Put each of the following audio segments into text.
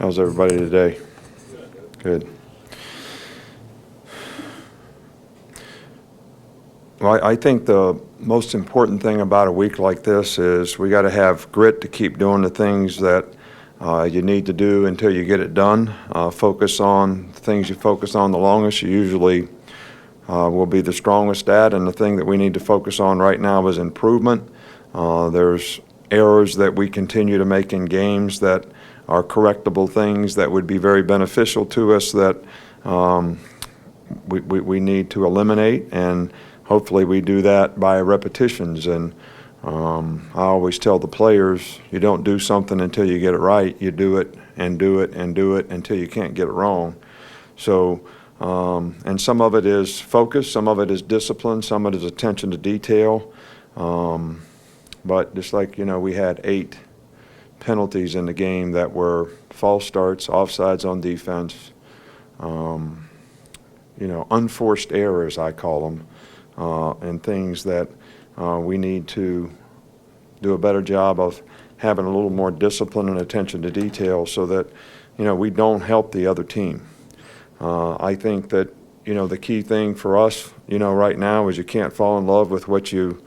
How's everybody today? Good. Well, I think the most important thing about a week like this is we got to have grit to keep doing the things that you need to do until you get it done. Focus on the things you focus on the longest. You usually will be the strongest at, and the thing that we need to focus on right now is improvement. There's errors that we continue to make in games that are correctable things that would be very beneficial to us that we need to eliminate, and hopefully we do that by repetitions. And I always tell the players, you don't do something until you get it right. You do it and do it and do it until you can't get it wrong. So, and some of it is focus, some of it is discipline, some of it is attention to detail. But just like, we had 8 penalties in the game that were false starts, offsides on defense, unforced errors, I call them, and things that we need to do a better job of having a little more discipline and attention to detail so that, we don't help the other team. I think that, the key thing for us, right now is you can't fall in love with what you've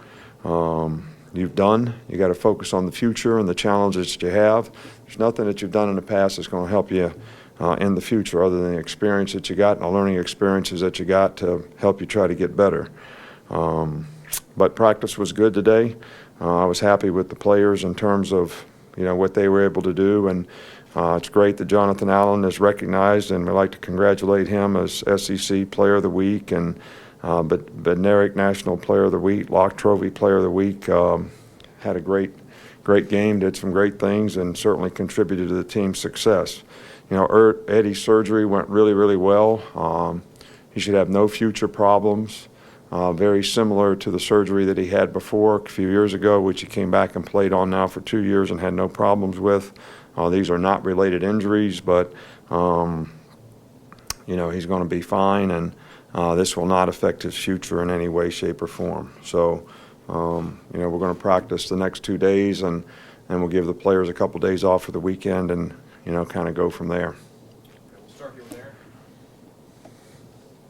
done. You got to focus on the future and the challenges that you have. There's nothing that you've done in the past that's going to help you in the future other than the experience that you got and the learning experiences that you got to help you try to get better. But practice was good today. I was happy with the players in terms of, what they were able to do. And it's great that Jonathan Allen is recognized, and we'd like to congratulate him as SEC Player of the Week and Bednarik National Player of the Week, Locke Trophy Player of the Week. Had a great game, did some great things, and certainly contributed to the team's success. Eddie's surgery went really, really well. He should have no future problems. Very similar to the surgery that he had before a few years ago, which he came back and played on now for 2 years and had no problems with. These are not related injuries, but he's going to be fine, and this will not affect his future in any way, shape, or form. So, we're going to practice the next 2 days, and we'll give the players a couple days off for the weekend, and kind of go from there. We'll start here with Aaron.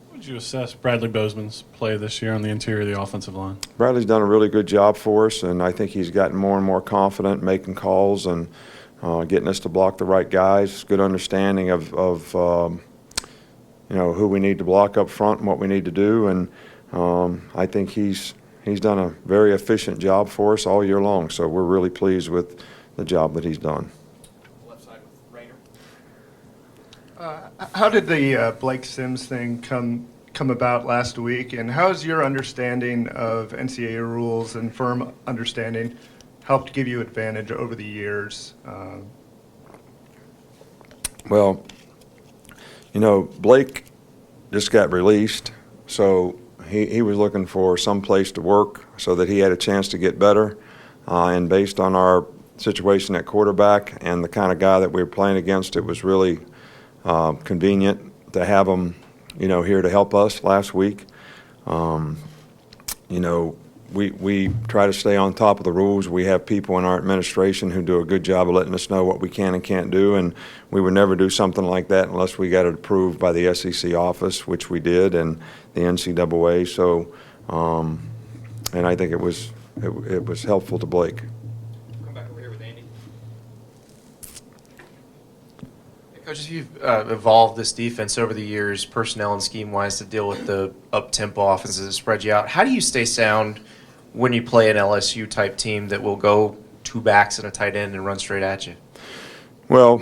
How would you assess Bradley Bozeman's play this year on the interior of the offensive line? Bradley's done a really good job for us, and I think he's gotten more and more confident making calls and getting us to block the right guys. Good understanding of who we need to block up front and what we need to do, and I think he's done a very efficient job for us all year long. So we're really pleased with the job that he's done. Left side with Rainer. How did the Blake Sims thing come about last week, and how has your understanding of NCAA rules and firm understanding helped give you advantage over the years? Well, Blake just got released, so he was looking for some place to work so that he had a chance to get better. And based on our situation at quarterback and the kind of guy that we were playing against, it was really convenient to have him, here to help us last week. We try to stay on top of the rules. We have people in our administration who do a good job of letting us know what we can and can't do, and we would never do something like that unless we got it approved by the SEC office, which we did, and the NCAA. So, and I think it was helpful to Blake. Come back over here with Andy. Coach, as you've evolved this defense over the years, personnel and scheme-wise, to deal with the up-tempo offenses that spread you out, how do you stay sound when you play an LSU-type team that will go 2 backs and a tight end and run straight at you? Well,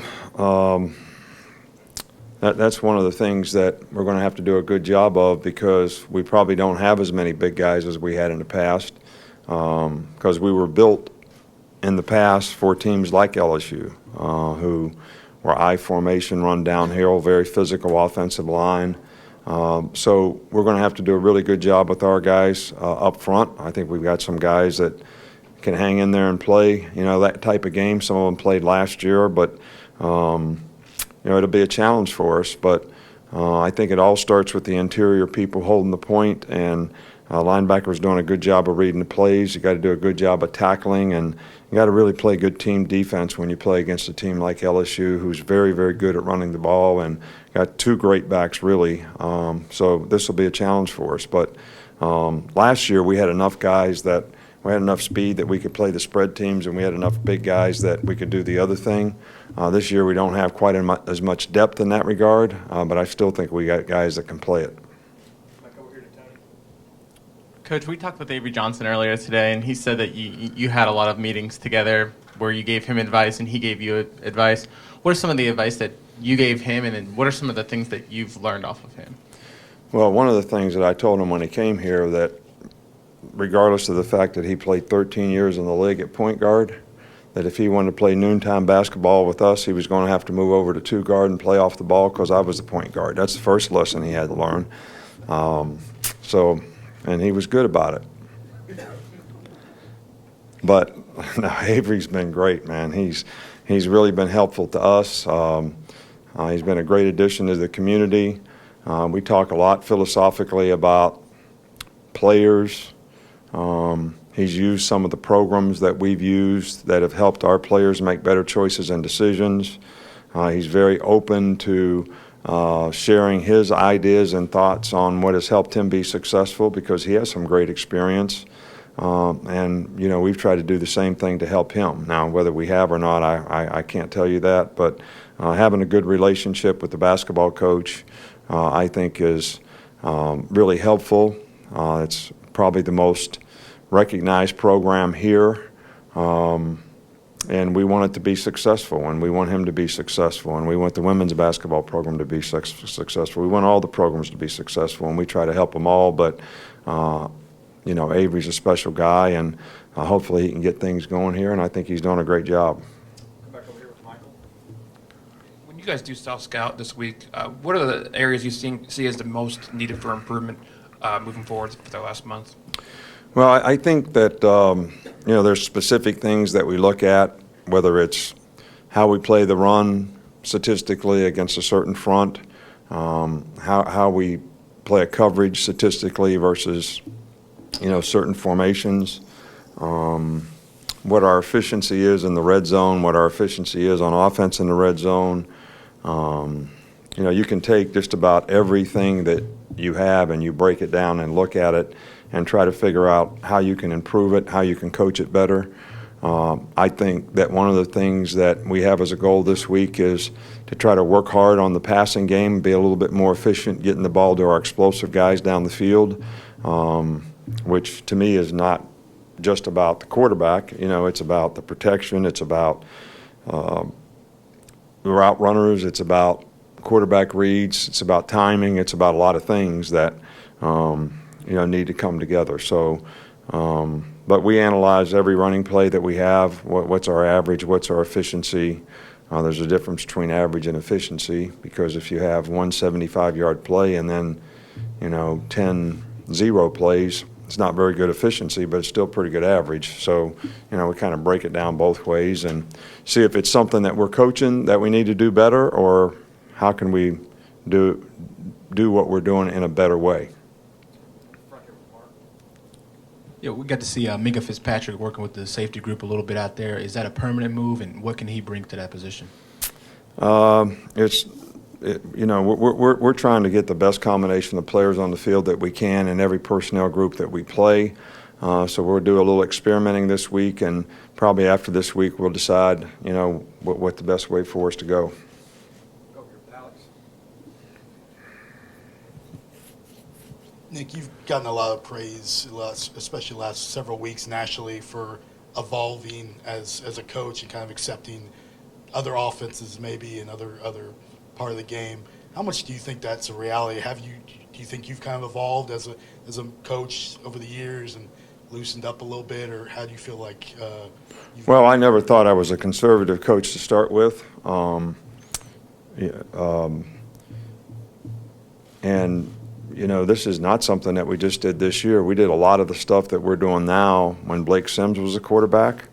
that's one of the things that we're going to have to do a good job of, because we probably don't have as many big guys as we had in the past, because we were built in the past for teams like LSU, who were I formation, run downhill, very physical offensive line. So we're going to have to do a really good job with our guys up front. I think we've got some guys that can hang in there and play, that type of game. Some of them played last year, but, it'll be a challenge for us. But I think it all starts with the interior people holding the point and Linebacker's doing a good job of reading the plays. You got to do a good job of tackling, and you got to really play good team defense when you play against a team like LSU, who's very, very good at running the ball and got two great backs, really. So this will be a challenge for us. But last year we had enough guys that we had enough speed that we could play the spread teams, and we had enough big guys that we could do the other thing. This year we don't have quite as much depth in that regard, but I still think we got guys that can play it. Back over here to Tony. Coach, we talked with Avery Johnson earlier today, and he said that you had a lot of meetings together where you gave him advice and he gave you advice. What are some of the advice that you gave him, and then what are some of the things that you've learned off of him? Well, one of the things that I told him when he came here, that regardless of the fact that he played 13 years in the league at point guard, that if he wanted to play noontime basketball with us, he was going to have to move over to two guard and play off the ball because I was the point guard. That's the first lesson he had to learn. And he was good about it. But no, Avery's been great, man. He's really been helpful to us. He's been a great addition to the community. We talk a lot philosophically about players. He's used some of the programs that we've used that have helped our players make better choices and decisions. He's very open to sharing his ideas and thoughts on what has helped him be successful because he has some great experience. And, you know, we've tried to do the same thing to help him. Now, whether we have or not, I can't tell you that. But having a good relationship with the basketball coach, I think, is really helpful. It's probably the most recognized program here, and we want it to be successful, and we want him to be successful, and we want the women's basketball program to be successful. We want all the programs to be successful, and we try to help them all, but you know, Avery's a special guy, and hopefully he can get things going here, and I think he's doing a great job. Come back over here with Michael. When you guys do self-scout this week, what are the areas you see as the most needed for improvement moving forward for the last month? Well, I think that, you know, there's specific things that we look at, whether it's how we play the run statistically against a certain front, how we play a coverage statistically versus, you know, certain formations, what our efficiency is in the red zone, what our efficiency is on offense in the red zone. You know, you can take just about everything that you have and you break it down and look at it and try to figure out how you can improve it, how you can coach it better. I think that one of the things that we have as a goal this week is to try to work hard on the passing game, be a little bit more efficient, getting the ball to our explosive guys down the field, which to me is not just about the quarterback. You know, it's about the protection, it's about the route runners, it's about quarterback reads, it's about timing, it's about a lot of things that you know, need to come together. So, but we analyze every running play that we have. What's our average? What's our efficiency? There's a difference between average and efficiency, because if you have one 75-yard play and then, you know, 10 zero plays, it's not very good efficiency, but it's still pretty good average. So, you know, we kind of break it down both ways and see if it's something that we're coaching that we need to do better, or how can we do what we're doing in a better way. Front here with Mark. Yeah, we got to see Minka Fitzpatrick working with the safety group a little bit out there. Is that a permanent move, and what can he bring to that position? You know, we're trying to get the best combination of players on the field that we can in every personnel group that we play. So we'll do a little experimenting this week, and probably after this week we'll decide, you know, what the best way for us to go. Over here with Alex. Nick, you've gotten a lot of praise, especially the last several weeks nationally, for evolving as a coach and kind of accepting other offenses maybe and other part of the game. How much do you think that's a reality? Do you think you've kind of evolved as a coach over the years and loosened up a little bit, or how do you feel like Well, I never thought I was a conservative coach to start with. And, you know, this is not something that we just did this year. We did a lot of the stuff that we're doing now when Blake Sims was a quarterback.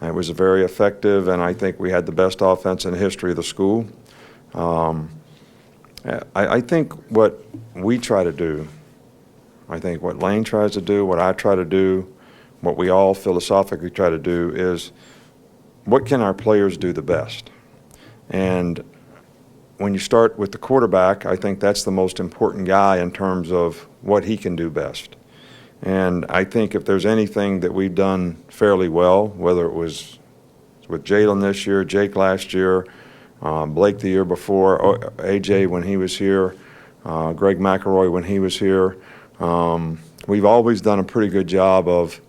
It was very effective, and I think we had the best offense in the history of the school. I think what we try to do I think what Lane tries to do, what I try to do, what we all philosophically try to do is what can our players do the best? And when you start with the quarterback, I think that's the most important guy in terms of what he can do best. And I think if there's anything that we've done fairly well, whether it was with Jalen this year, Jake last year, Blake the year before, AJ when he was here, Greg McElroy when he was here, we've always done a pretty good job of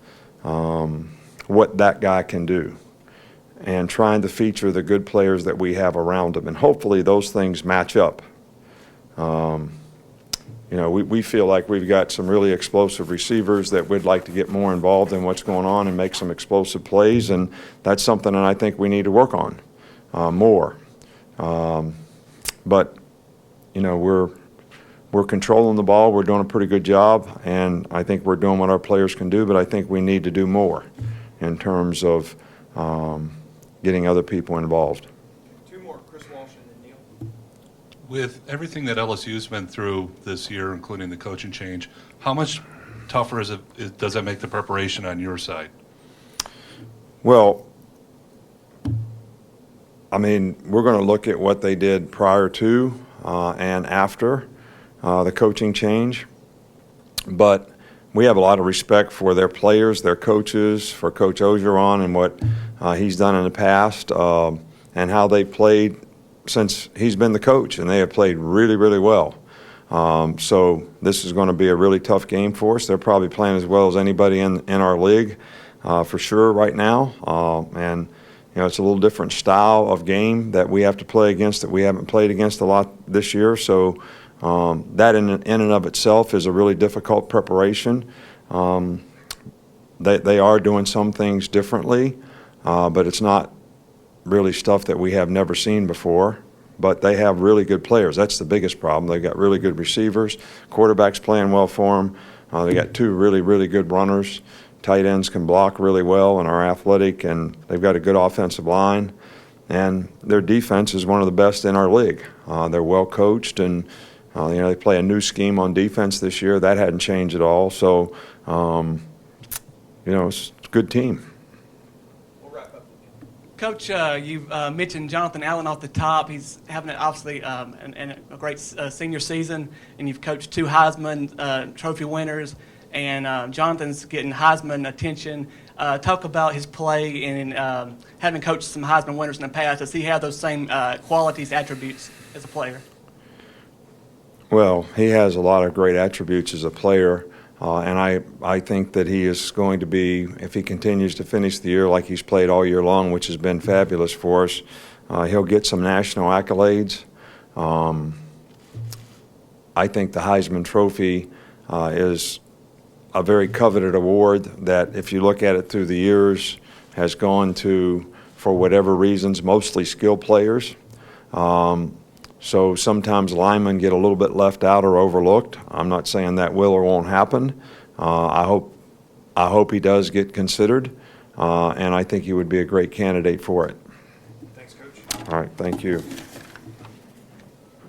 what that guy can do and trying to feature the good players that we have around him. And hopefully those things match up. You know, we feel like we've got some really explosive receivers that we'd like to get more involved in what's going on and make some explosive plays, and that's something that I think we need to work on more. But, you know, we're controlling the ball. We're doing a pretty good job, and I think we're doing what our players can do, but I think we need to do more in terms of getting other people involved. Two more, Chris Walsh and then Neil. With everything that LSU's been through this year, including the coaching change, how much tougher does that make the preparation on your side? Well, I mean, we're going to look at what they did prior to and after the coaching change, but we have a lot of respect for their players, their coaches, for Coach Ogeron and what he's done in the past and how they played since he's been the coach, and they have played really, really well. So this is going to be a really tough game for us. They're probably playing as well as anybody in our league for sure right now. And, you know, it's a little different style of game that we have to play against that we haven't played against a lot this year. So that in and of itself is a really difficult preparation. They are doing some things differently, but it's not really stuff that we have never seen before. But they have really good players. That's the biggest problem. They've got really good receivers. Quarterback's playing well for them. They got two really, really good runners. Tight ends can block really well and are athletic, and they've got a good offensive line. And their defense is one of the best in our league. They're well coached, and you know, they play a new scheme on defense this year. That hadn't changed at all. So, you know, it's a good team. We'll wrap up. Coach, you've mentioned Jonathan Allen off the top. He's having obviously a great senior season, and you've coached two Heisman Trophy winners, and Jonathan's getting Heisman attention. Talk about his play and having coached some Heisman winners in the past. Does he have those same qualities, attributes as a player? Well, he has a lot of great attributes as a player, and I think that he is going to be, if he continues to finish the year like he's played all year long, which has been fabulous for us, he'll get some national accolades. I think the Heisman Trophy is a very coveted award that, if you look at it through the years, has gone to, for whatever reasons, mostly skilled players. So sometimes linemen get a little bit left out or overlooked. I'm not saying that will or won't happen. I hope he does get considered, and I think he would be a great candidate for it. Thanks, Coach. All right, thank you.